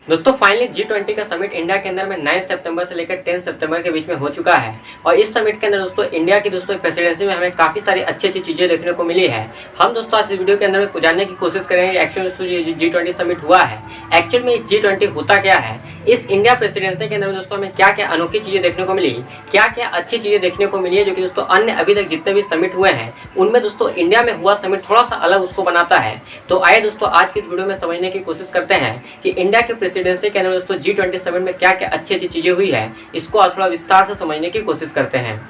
दोस्तों finally G20 का summit India के अंदर में 9 सितंबर से लेकर 10 सितंबर के बीच में हो चुका है। और इस समिट के अंदर दोस्तों इंडिया की दोस्तों प्रेसिडेंसी में हमें काफ़ी सारी अच्छी चीज़ें देखने को मिली है। हम दोस्तों आज इस वीडियो के अंदर में जानने की कोशिश करेंगे एक्चुअल में G20 समिट हुआ है, एक्चुअल में G20 होता क्या है, इस इंडिया प्रेसिडेंसी के अंदर में दोस्तों हमें क्या क्या अनोखी चीज़ें देखने को मिली, क्या क्या अच्छी चीज़ें देखने को मिली है, जो कि दोस्तों अन्य अभी तक जितने भी समिट हुए हैं उनमें दोस्तों इंडिया में हुआ समिट थोड़ा सा अलग उसको बनाता है। तो आइए दोस्तों आज की इस वीडियो में समझने की कोशिश करते हैं कि इंडिया के प्रेसिडेंसी के अंदर दोस्तों G20 समिट में क्या क्या अच्छी अच्छी चीजें हुई है, इसको आज थोड़ा विस्तार से समझने की कोशिश करते हैं।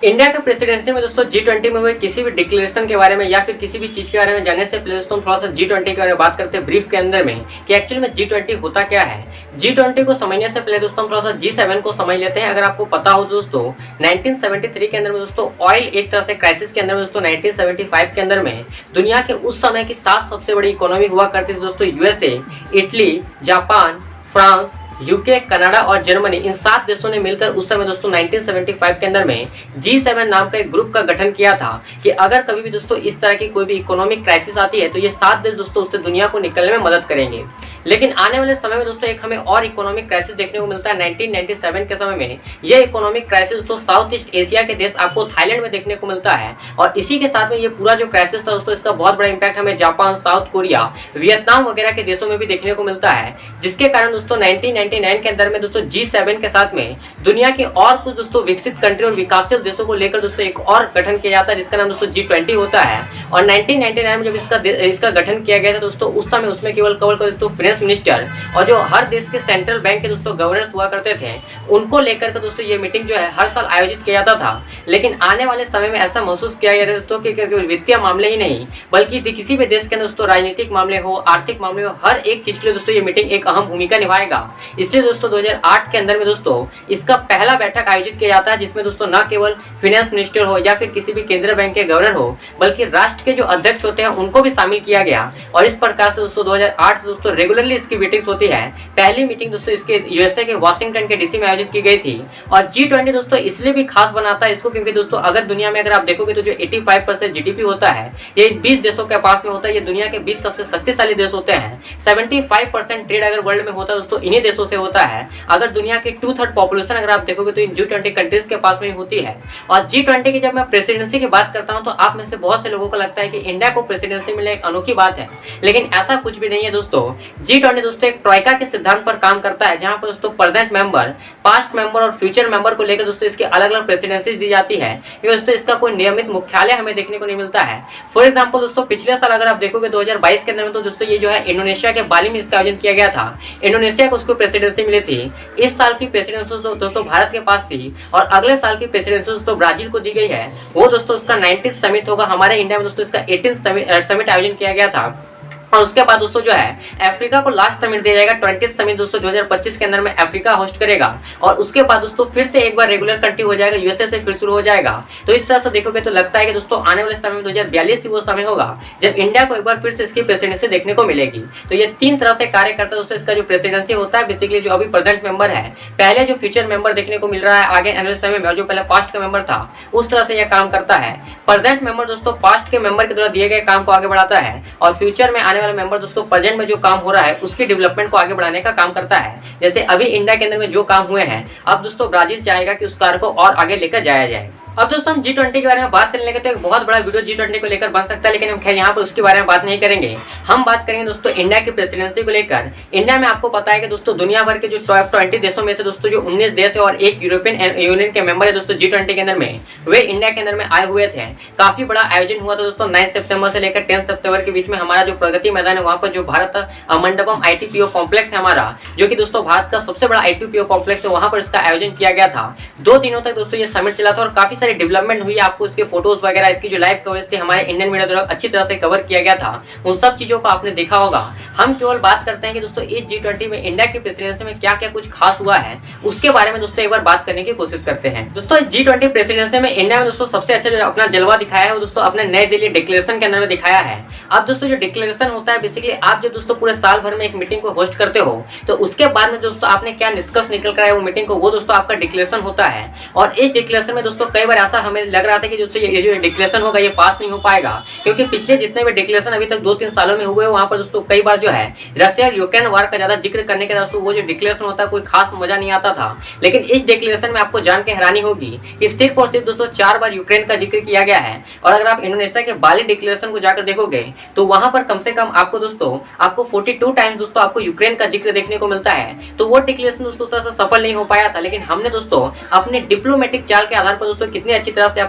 इंडिया के प्रेसिडेंसी में दोस्तों G20 में हुए किसी भी डिक्लेरेशन के बारे में या फिर किसी भी चीज़ के बारे में जानने से पहले दोस्तों थोड़ा सा G20 के बारे में बात करते हैं ब्रीफ के अंदर में कि एक्चुअली में G20 होता क्या है। G20 को समझने से पहले दोस्तों हम थोड़ा सा G7 को समझ लेते हैं। अगर आपको पता हो दोस्तों 1973 के अंदर में दोस्तों ऑयल एक तरह से क्राइसिस के अंदर में दोस्तों 1975 के अंदर में दुनिया के उस समय की 7 सबसे बड़ी इकोनॉमी हुआ करती थी दोस्तों USA, Italy, Japan, France, UK, Canada और जर्मनी। इन 7 देशों ने मिलकर उस समय दोस्तों 1975 के अंदर में G7 नाम का एक ग्रुप का गठन किया था कि अगर कभी भी दोस्तों इस तरह की कोई भी इकोनॉमिक क्राइसिस आती है तो ये 7 देश दोस्तों उससे दुनिया को निकलने में मदद करेंगे। लेकिन आने वाले समय में दोस्तों एक हमें और इकोनॉमिक क्राइसिस देखने को मिलता है 1997 के समय में। ये इकोनॉमिक क्राइसिस दोस्तों साउथ ईस्ट एशिया के देश आपको थाईलैंड में देखने को मिलता है। और इसी के साथ में ये पूरा जो क्राइसिस था दोस्तों इसका बहुत बड़ा इंपैक्ट हमें जापान, साउथ कोरिया, वियतनाम वगैरह के देशों में भी देखने को मिलता है, जिसके कारण दोस्तों 1999 के अंदर में दोस्तों G7 के साथ में दुनिया के और कुछ दोस्तों विकसित कंट्री और विकासशील देशों को लेकर दोस्तों एक और गठन किया जाता है जिसका नाम दोस्तों G20 होता है। और 1999 में जब इसका गठन किया गया था दोस्तों उस समय उसमें केवल दोस्तों फाइनेंस मिनिस्टर और जो हर देश के सेंट्रल बैंक के दोस्तों गवर्नर्स हुआ करते थे उनको लेकर के दोस्तों ये मीटिंग जो है हर साल आयोजित किया जाता था। लेकिन आने वाले समय में ऐसा महसूस किया गया दोस्तों कि केवल वित्तीय मामले ही नहीं बल्कि किसी भी देश के अंदर दोस्तों राजनीतिक मामले हो, आर्थिक मामले हो, हर एक चीज के लिए दोस्तों ये मीटिंग एक अहम भूमिका निभाएगा। इसलिए दोस्तों 2008 के अंदर में दोस्तों इसका पहला बैठक आयोजित किया जाता है जिसमें दोस्तों न केवल फाइनेंस मिनिस्टर हो या फिर किसी भी केंद्रीय बैंक के गवर्नर हो बल्कि राष्ट्र के जो अध्यक्ष होते हैं उनको भी शामिल किया गया। और इस प्रकार से दोस्तों 2008 से दोस्तों रेगुलरली इसकी मीटिंग्स होती है। पहली मीटिंग दोस्तों इसके यूएसए के वाशिंगटन के DC में आयोजित की गई थी। और G20 दोस्तों इसलिए भी खास बनाता है इसको क्योंकि दोस्तों अगर दुनिया में अगर आप देखोगे तो जो 85% GDP होता है ये 20 देशों के पास में होता है। ये दुनिया के 20 सबसे शक्तिशाली देश होते हैं। 75% ट्रेड अगर वर्ल्ड में होता है दोस्तों इन्हीं देशों से होता है। अगर दुनिया की 2/3 पॉपुलेशन अगर आप देखोगे तो इन G20 कंट्रीज के पास में ही होती है। और G20 की जब मैं प्रेसिडेंसी की बात करता हूं तो आप में से बहुत से लोगों को लगता है कि इंडिया को प्रेसिडेंसी मिलना एक अनोखी बात है, लेकिन ऐसा कुछ भी नहीं है दोस्तों। G20 दोस्तों एक ट्रोइका के सिद्धांत पर काम करता है जहां पर दोस्तों प्रेजेंट मेंबर, पास्ट मेंबर और फ्यूचर मेंबर को लेकर दोस्तों इसकी अलग अलग प्रेसिडेंसी दी जाती है क्योंकि दोस्तों इसका कोई नियमित मुख्यालय हमें देखने को नहीं मिलता है। फॉर एग्जाम्पल दोस्तों पिछले साल अगर आप देखोगे 2022 के अंदर में तो दोस्तों ये जो है इंडोनेशिया के बाली में इसका आयोजन किया गया था। इंडोनेशिया को उसको प्रेसिडेंसी मिली थी। इस साल की प्रेसिडेंसी दोस्तों भारत के पास थी और अगले साल की प्रेसिडेंसी दोस्तों ब्राजील को दी गई है। वो दोस्तों उसका 19th समिट होगा। हमारे इंडिया में दोस्तों इसका 18th समिट आयोजन किया गया था। और उसके बाद दोस्तों जो है अफ्रीका को लास्ट समिट दिया जाएगा। 20th समिट दोस्तों 2025 के अंदर में अफ्रीका होस्ट करेगा। और उसके बाद दोस्तों फिर से एक बार रेगुलर कंट्री हो जाएगा, यूएसए से फिर शुरू हो जाएगा। तो इस तरह से देखोगे तो लगता है कि दोस्तों आने वाले समय में 2042 ही वो समय होगा जब इंडिया को एक बार फिर से इसकी प्रेसिडेंसी देखने को मिलेगी। तो ये 3 तरह से कार्य करता है दोस्तों। इसका जो प्रेसिडेंसी होता है बेसिकली जो अभी प्रेजेंट मेंबर है, पहले जो फ्यूचर मेंबर देखने को मिल रहा है आगे आने वाले समय में, और जो पहले पास्ट का मेंबर था उस तरह से यह काम करता है। प्रेजेंट मेंबर दोस्तों पास्ट के मेंबर के द्वारा दिए गए काम को आगे बढ़ाता है और फ्यूचर में आने वाले मेंबर दोस्तों प्रेजेंट में जो काम हो रहा है उसकी डेवलपमेंट को आगे बढ़ाने का काम करता है। जैसे अभी इंडिया के अंदर में जो काम हुए हैं अब दोस्तों ब्राजील चाहेगा कि उस कार्य को और आगे लेकर जाया जाए। अब दोस्तों हम G20 के बारे में बात करने लगे तो एक बहुत बड़ा वीडियो G20 को लेकर बन सकता है, लेकिन हम खैर यहाँ पर उसके बारे में बात नहीं करेंगे। हम बात करेंगे दोस्तों इंडिया की प्रेसिडेंसी को लेकर। इंडिया में आपको पता है कि दोस्तों दुनिया भर के जो टॉप 20 देशों में से दोस्तों जो 19 देश है और एक यूरोपियन यूनियन के मेंबर है दोस्तों G20 के अंदर में, वे इंडिया के अंदर में आए हुए थे। काफी बड़ा आयोजन हुआ था दोस्तों 9 सितंबर से लेकर 10 सितंबर के बीच में। हमारा जो प्रगति मैदान है वहाँ पर जो भारत मंडपम ITPO कॉम्प्लेक्स है हमारा, जो कि दोस्तों भारत का सबसे बड़ा ITPO कॉम्प्लेक्स है, वहाँ पर इसका आयोजन किया गया था। 2 दिनों तक दोस्तों ये समिट चला था और काफी सारी डेवलपमेंट हुई, आपको इसके फोटोज वगैरह, इसकी जो लाइव कवरेज थी हमारे इंडियन मीडिया द्वारा अच्छी तरह से कवर किया गया था, उन सब चीजों को आपने देखा होगा। हम केवल बात करते हैं कि दोस्तों इस G20 में इंडिया की प्रेसिडेंसी में क्या क्या कुछ खास हुआ है, उसके बारे में दोस्तों एक बार बात करने की कोशिश करते हैं। दोस्तों G20 प्रेसिडेंसी में इंडिया में दोस्तों सबसे अच्छा जो अपना जलवा दिखाया है वो दोस्तों अपने नई दिल्ली डिक्लेरेशन के अंदर में दिखाया है। अब दोस्तों जो डिक्लेरेशन होता है, बेसिकली आप जब दोस्तों पूरे साल भर में एक मीटिंग को होस्ट करते हो तो उसके बाद में दोस्तों आपने क्या निष्कर्ष निकल कर आया वो मीटिंग को, वो दोस्तों आपका डिक्लेरेशन होता है। और इस डिक्लेरेशन में दोस्तों कई बार ऐसा हमें लग रहा था कि दोस्तों ये जो डिक्लेरेशन होगा ये पास नहीं हो पाएगा, क्योंकि पिछले जितने भी डिक्लेरेशन अभी तक 2-3 सालों में हुए वहां पर दोस्तों कई बार जो है रशिया और यूक्रेन वार का ज्यादा जिक्र करने के दोस्तों वो जो डिक्लेरेशन होता है कोई खास मजा नहीं आता था। लेकिन इस डिक्लेरेशन में आपको जान के हैरानी होगी कि सिर्फ और सिर्फ दोस्तों 4 बार यूक्रेन का जिक्र किया गया है। और अगर आप इंडोनेशिया के बाली डिक्लेरेशन को जाकर देखोगे तो वहां पर कम से कम आपको 42 टाइम्स दोस्तों आपको यूक्रेन का जिक्र देखने को मिलता है। तो वो डिक्लेरेशन दोस्तों सफल नहीं हो पाया था, लेकिन हमने दोस्तों अपने डिप्लोमेटिक चाल के आधार पर दोस्तों कितनी अच्छी तरह से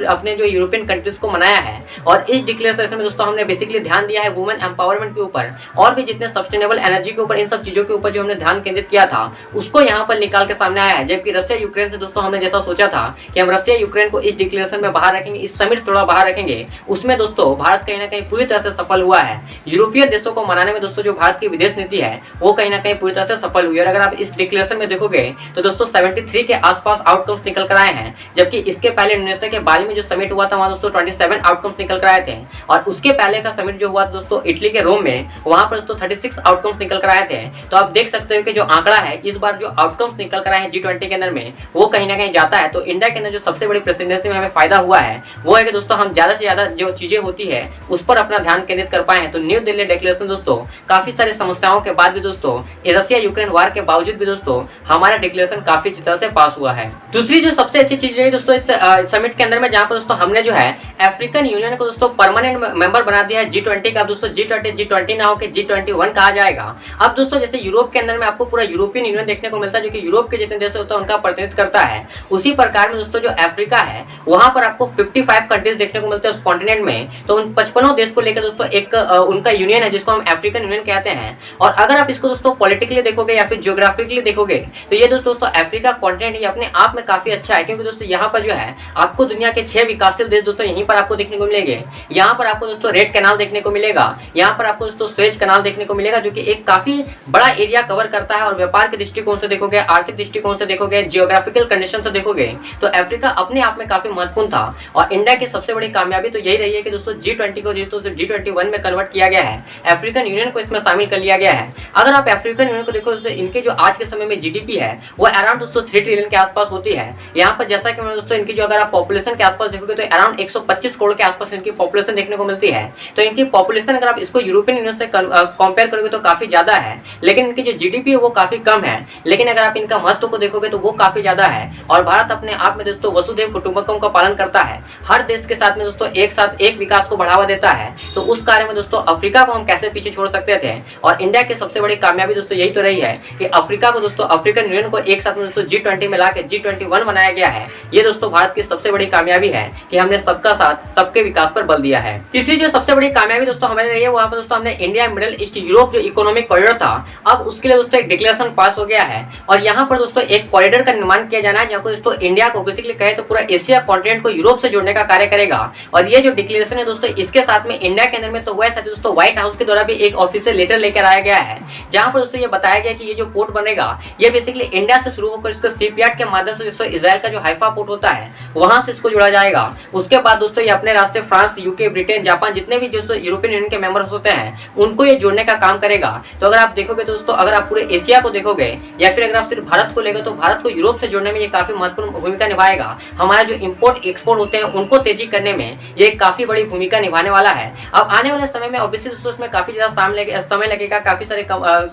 अपने जो यूरोपियन कंट्रीज को मनाया है। और इस डिक्लेरेशन में दोस्तों हमने बेसिकली ध्यान दिया है वुमेन एम्पावरमेंट के ऊपर और भी जितने सस्टेनेबल एनर्जी के ऊपर, इन सब चीजों के ऊपर जो हमने ध्यान केंद्रित किया था उसको यहाँ पर निकाल के सामने आया है। जबकि रशिया यूक्रेन से दोस्तों हमने जैसा सोचा था कि हम रशिया यूक्रेन को इस डिक्लेरेशन में बाहर रखेंगे, इस समिट थोड़ा बाहर रखेंगे, उसमें दोस्तों भारत कहीं ना कहीं पूरी तरह से सफल हुआ है। यूरोपीय देशों को मनाने में दोस्तों जो भारत की विदेश नीति है वो कहीं ना कहीं पूरी तरह से सफल हुई है। और अगर आप इस डिक्लेरेशन में देखोगे तो दोस्तों 73 के आसपास आउटकम्स निकल कर आए हैं, जबकि इसके पहले इंडोनेशिया के बाली में जो समिट हुआ था वहां दोस्तों 27 आउटकम्स निकल कर आए थे। और उसके पहले का समिट जो हुआ था दोस्तों इटली के रोम में, वहां पर दोस्तों 36 आउटकम्स निकल कर आए थे। तो आप देख सकते हो कि जो आंकड़ा है इस बार जो आउटकम्स निकल कर आए हैं G20 के अंदर में वो कहीं ना कहीं जाता है। तो इंडिया के अंदर जो सबसे बड़ी प्रेसिडेंसी में हमें फायदा हुआ है वो है कि दोस्तों हम ज्यादा से ज्यादा जो चीजें होती है उस पर अपना ध्यान केंद्रित कर पाए हैं। तो न्यू दिल्ली डिक्लेरेशन दोस्तों काफी सारी समस्याओं के बाद भी दोस्तों रशिया यूक्रेन वार के बावजूद भी दोस्तों हमारा डिक्लेरेशन काफी अच्छी तरह से पास हुआ है। दूसरी जो सबसे अच्छी चीज रही दोस्तों इस समिट के अंदर में, जहां पर दोस्तों हमने जो है अफ्रीकन यूनियन को दोस्तों परमानेंट मेंबर बना दिया है G20 का। दोस्तों G20 ना होकर G21 कहा जाएगा। अब दोस्तों जैसे यूरोप के अंदर में आपको पूरा यूरोपियन यूनियन देखने को मिलता है जो कि यूरोप के जितने देश होता है उनका प्रतिनिधित्व करता है, उसी प्रकार में दोस्तों जो अफ्रीका है वहां पर आपको 55 कंट्रीज देखने को मिलते हैं उस कॉन्टिनेंट में। तो उन 55 देश को लेकर दोस्तों एक उनका यूनियन है जिसको हम अफ्रीकन यूनियन कहते हैं। और अगर आप इसको दोस्तों पॉलिटिकली देखोगे या फिर जियोग्राफिकली देखोगे तो ये दोस्तों अफ्रीका कॉन्टिनेंट ये अपने आप में काफी अच्छा है, क्योंकि दोस्तों यहाँ पर जो है आपको दुनिया के 6 विकासशील देश दोस्तों यहीं पर आपको देखने को मिलेंगे। यहाँ पर आपको दोस्तों रेड कैनाल देखने को मिलेगा, यहाँ पर आपको दोस्तों स्वेज कैनाल देखने को मिलेगा जो कि एक काफी बड़ा एरिया कवर करता है। और व्यापार के दृष्टिकोण से देखोगे, आर्थिक दृष्टिकोण से देखोगे, जियोग्राफिकल कंडीशन से देखोगे तो अफ्रीका अपने आप में काफी महत्वपूर्ण था। और इंडिया की सबसे बड़ी कामयाबी तो यही रही है कि दोस्तों G20 को G21 में कन्वर्ट किया गया है, अफ्रीकन यूनियन को इसमें शामिल कर लिया गया है। अगर आप अफ्रीकन यूनियन को देखो तो इनके जो आज के समय में GDP है वो अराउंड 3 ट्रिलियन के आसपास होती है। यहाँ पर जैसा कि दोस्तों इनकी जो अगर आप पॉपुलेशन के आसपास देखोगे तो अराउंड 125 करोड़ के आसपास इनकी पॉपुलेशन देखने को मिलती है। तो इनकी पॉपुलेशन अगर आप इसको यूरोपियन यूनियन से कंपेयर करोगे तो काफी ज्यादा है, लेकिन इनकी जो GDP है वो काफी कम है। लेकिन अगर आप इनका महत्व को देखोगे तो वो काफी ज्यादा है। और भारत अपने आप में दोस्तों वसुधैव कुटुंबकम का पालन करता है, हर देश के साथ में दोस्तों एक साथ एक विकास को बढ़ावा देता है। तो उस कार्य में दोस्तों अफ्रीका को हम कैसे पीछे छोड़ सकते थे। और इंडिया की सबसे बड़ी कामयाबी दोस्तों यही तो रही है कि अफ्रीका को दोस्तों अफ्रीकन यूनियन को एक साथ में दोस्तों G20 में लाके G21 बनाया गया है। ये दोस्तों भारत की सबसे बड़ी कामयाबी है कि हमने सबका साथ सबके विकास पर बल दिया है। तीसरी जो सबसे बड़ी कामयाबी दोस्तों हमारे रही है वहां पर दोस्तों हमने इंडिया मिडिल ईस्ट यूरोप जो इकोनॉमिक कॉरिडोर था, अब उसके लिए दोस्तों एक डिक्लेरेशन पास हो गया है। और यहाँ पर दोस्तों एक कॉरिडोर का निर्माण किया जाना है जहाँ पर दोस्तों इंडिया को बेसिकली कहे तो पूरा एशिया कॉन्टिनेंट को यूरोप से जोड़ने का कार्य करेगा। और ये जो डिक्लेरेशन है दोस्तों इसके साथ में इंडिया के अंदर में तो वैसे दोस्तों व्हाइट हाउस के द्वारा भी एक ऑफिशियल लेटर लेकर आया गया है, जहां पर दोस्तों ये बताया गया कि ये जो पोर्ट बनेगा ये बेसिकली इंडिया से शुरू होकर इसको शिपयार्ड के माध्यम से दोस्तों इजराइल का जो हाइफा पोर्ट होता है वहां से इसको जोड़ा जाएगा। उसके बाद दोस्तों ये अपने रास्ते फ्रांस, यूके, ब्रिटेन, जापान जितने भी दोस्तों यूरोपियन यूनियन के मेंबर्स होते हैं उनको ये जोड़ने का काम करेगा। तो अगर आप देखोगे दोस्तों, अगर आप पूरे एशिया को देखोगे या फिर अगर आप सिर्फ भारत को लेकर तो भारत को यूरोप से जोड़ने में ये काफी महत्वपूर्ण भूमिका निभाएगा। हमारा जो इंपोर्ट एक्सपोर्ट होते हैं उनको तेजी करने में ये काफी बड़ी भूमिका निभाने वाला है। अब आने वाले समय में ऑब्वियसली दोस्तों इसमें काफी ज्यादा समय लगेगा, काफी सारे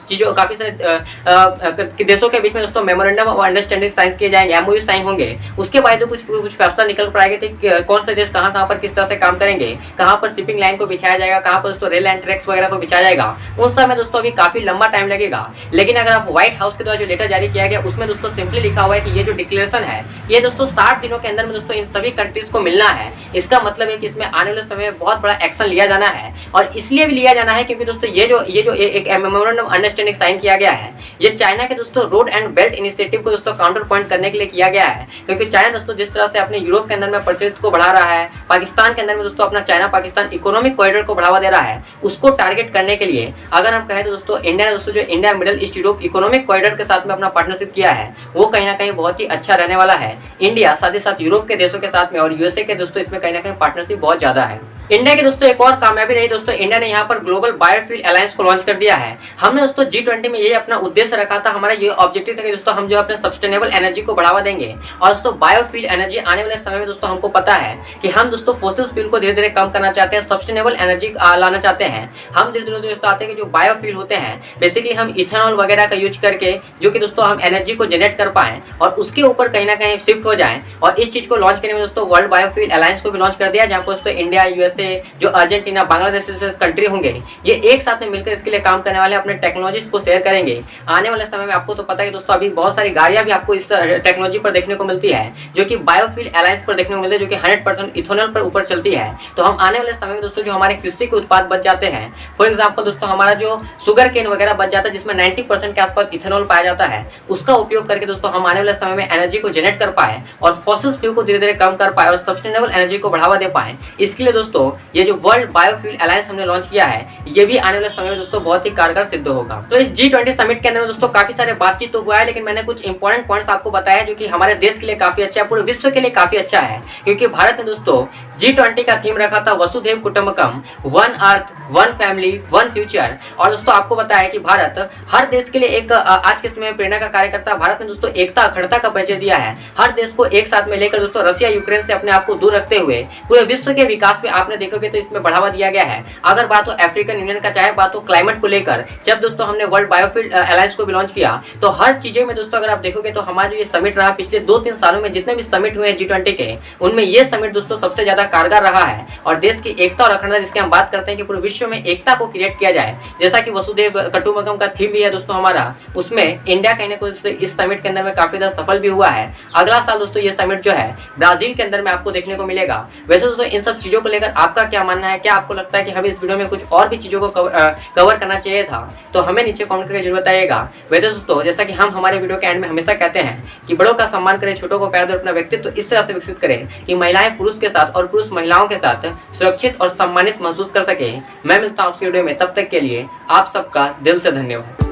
चीजों, काफी सारे देशों के बीच में दोस्तों मेमोरेंडम ऑफ अंडरस्टैंडिंग साइन किए जाएंगे, MOU साइन होंगे। उसके बाद तो कुछ फैसला निकल कर आएगा कि कौन से देश कहाँ पर किस तरह से काम करेंगे, कहाँ पर शिपिंग लाइन को बिछाया जाएगा, कहाँ पर दोस्तों रेल एंड ट्रैक्स वगैरह को बिछाया जाएगा। उन सब में दोस्तों अभी काफी लंबा टाइम लगेगा। लेकिन अगर आप व्हाइट हाउस के द्वारा जो लेटर जारी किया गया उसमें दोस्तों सिंपली लिखा हुआ है कि ये जो डिक्लेरेशन है ये दोस्तों 60 दिनों के अंदर में दोस्तों इन सभी कंट्रीज को मिलना है। इसका मतलब है कि इसमें आने वाले समय में बहुत बड़ा एक्शन लिया जाना है। और इसलिए भी लिया जाना है क्योंकि दोस्तों ये जो एक मेमोरेंडम अंडरस्टैंडिंग साइन किया गया है ये चाइना के दोस्तों रोड एंड बेल्ट इनिशिएटिव को दोस्तों काउंटर पॉइंट करने के लिए किया गया है। क्योंकि चाइना दोस्तों जिस तरह से अपने यूरोप के अंदर में प्रतिनिधित्व को बढ़ा रहा है, पाकिस्तान के अंदर में दोस्तों अपना चाइना पाकिस्तान इकोनॉमिक कॉरिडोर को बढ़ावा दे रहा है, उसको टारगेट करने के लिए अगर हम कहें तो दोस्तों इंडिया ने दोस्तों जो India middle east Europe economic corridor के साथ में अपना पार्टनरशिप किया है वो कहीं ना कहीं बहुत ही अच्छा रहने वाला है। इंडिया साथ ही साथ यूरोप के देशों के साथ में और यूएसए के दोस्तों इसमें कहीं ना कहीं पार्टनरशिप बहुत ज्यादा है। इंडिया के दोस्तों एक और कामयाबी रही दोस्तों, इंडिया ने यहाँ पर ग्लोबल बायोफ्यूल अलायंस को लॉन्च कर दिया है। हमने दोस्तों G20 में ये अपना उद्देश्य रखा था, हमारा ये ऑब्जेक्टिव था कि दोस्तों हम जो अपने सस्टेनेबल एनर्जी को बढ़ावा देंगे और दोस्तों बायोफ्यूल एनर्जी आने वाले समय में दोस्तों हमको पता है कि हम दोस्तों फोसिल फ्यूल को धीरे धीरे कम करना चाहते हैं, सस्टेनेबल एनर्जी लाना चाहते हैं। हम धीरे धीरे दोस्तों आते हैं कि जो बायोफ्यूल होते हैं बेसिकली हम इथेनॉल वगैरह का यूज करके जो कि दोस्तों हम एनर्जी को जनरेट कर पाएं और उसके ऊपर कहीं ना कहीं शिफ्ट हो जाएं। और इस चीज को लॉन्च करने में दोस्तों वर्ल्ड बायोफ्यूल अलायंस को भी लॉन्च कर दिया, जहाँ पर दोस्तों इंडिया, यूएसए, जो अर्जेंटीना, बांग्लादेश जैसे कंट्री होंगे ये एक साथ में मिलकर इसके लिए काम करने वाले, अपने टेक्नोलॉजीज को शेयर करेंगे। आने वाले समय में आपको तो पता है कि दोस्तों अभी बहुत सारी गाड़ियां भी आपको इस टेक्नोलॉजी पर देखने को मिलती है जो कि बायोफ्यूल अलायंस पर देखने को मिलती है, जो कि 100% इथेनॉल पर ऊपर चलती है। तो हम आने वाले समय में दोस्तों जो हमारे कृषि के उत्पाद बच जाते हैं, फॉर एग्जाम्पल दोस्तों हमारा जो शुगर केन वगैरह बच जाता है जिसमें 90% के आसपास इथेनॉल पाया जाता है, उसका उपयोग करके दोस्तों हम आने वाले समय में एनर्जी को जनरेट कर पाए और फॉसिल फ्यूल को धीरे धीरे कम कर पाए और सस्टेनेबल एनर्जी को बढ़ावा दे पाए। इसके लिए दोस्तों ये जो वर्ल्ड बायोफ्यूल अलायंस हमने लॉन्च किया है ये भी आने वाले समय में दोस्तों बहुत ही कारगर सिद्ध होगा। तो इस G20 समिट के अंदर में दोस्तों काफी सारे बातचीत तो हुआ है, लेकिन मैंने कुछ इंपॉर्टेंट पॉइंट्स आपको बताया जो कि हमारे देश के लिए काफी अच्छा है, पूरे विश्व के लिए काफी अच्छा है, क्योंकि भारत ने दोस्तों G20 का थीम रखा था वसुधैव कुटुंबकम, one earth, one family, one future. और दोस्तों आपको बताया कि भारत हर देश के लिए एक आज के समय में प्रेरणा का कार्य करता है। भारत ने दोस्तों एकता अखंडता का परिचय दिया है, हर देश को एक साथ में लेकर दोस्तों रसिया यूक्रेन से अपने आप को दूर रखते हुए पूरे विश्व के विकास में आपने देखोगे तो इसमें बढ़ावा दिया गया है। अगर बात हो अफ्रीकन यूनियन का, चाहे बात हो क्लाइमेट को लेकर, जब दोस्तों हमने वर्ल्ड बायोफ्यूल अलायंस को भी लॉन्च किया तो हर चीजों में दोस्तों अगर आप देखोगे तो हमारा जो ये समिट रहा पिछले 2-3 सालों में जितने भी समिट हुए हैं G20 के, उनमें ये समिट दोस्तों सबसे ज्यादा कारगर रहा है। और देश की एकता और अखंडता जिसकी हम बात करते हैं कि पूरे विश्व में एकता को क्रिएट किया जाए, जैसा कि वसुधैव कुटुंबकम का थीम भी है दोस्तों हमारा, उसमें इंडिया कहीं ना कहीं इस समिट के अंदर में काफी ज्यादा सफल भी हुआ है। अगला साल दोस्तों ये समिट जो है ब्राजील के अंदर में आपको देखने को मिलेगा। वैसे दोस्तों इन सब चीजों को लेकर आपका क्या मानना है? क्या आपको लगता है कि हमें इस वीडियो में कुछ और भी चीजों को कवर करना चाहिए था? तो हमें नीचे कमेंट करके जरूर बताइएगा। वैसे दोस्तों जैसा कि हम हमारे वीडियो के एंड में हमेशा कहते हैं कि बड़ों का सम्मान करें, छोटों को प्यार दें, अपना व्यक्तित्व इस तरह से विकसित करें कि महिलाएं पुरुष के साथ और पुरुष महिलाओं के साथ सुरक्षित और सम्मानित महसूस कर सके। मैं मिलता हूं आपसे वीडियो में, तब तक के लिए आप सबका दिल से धन्यवाद।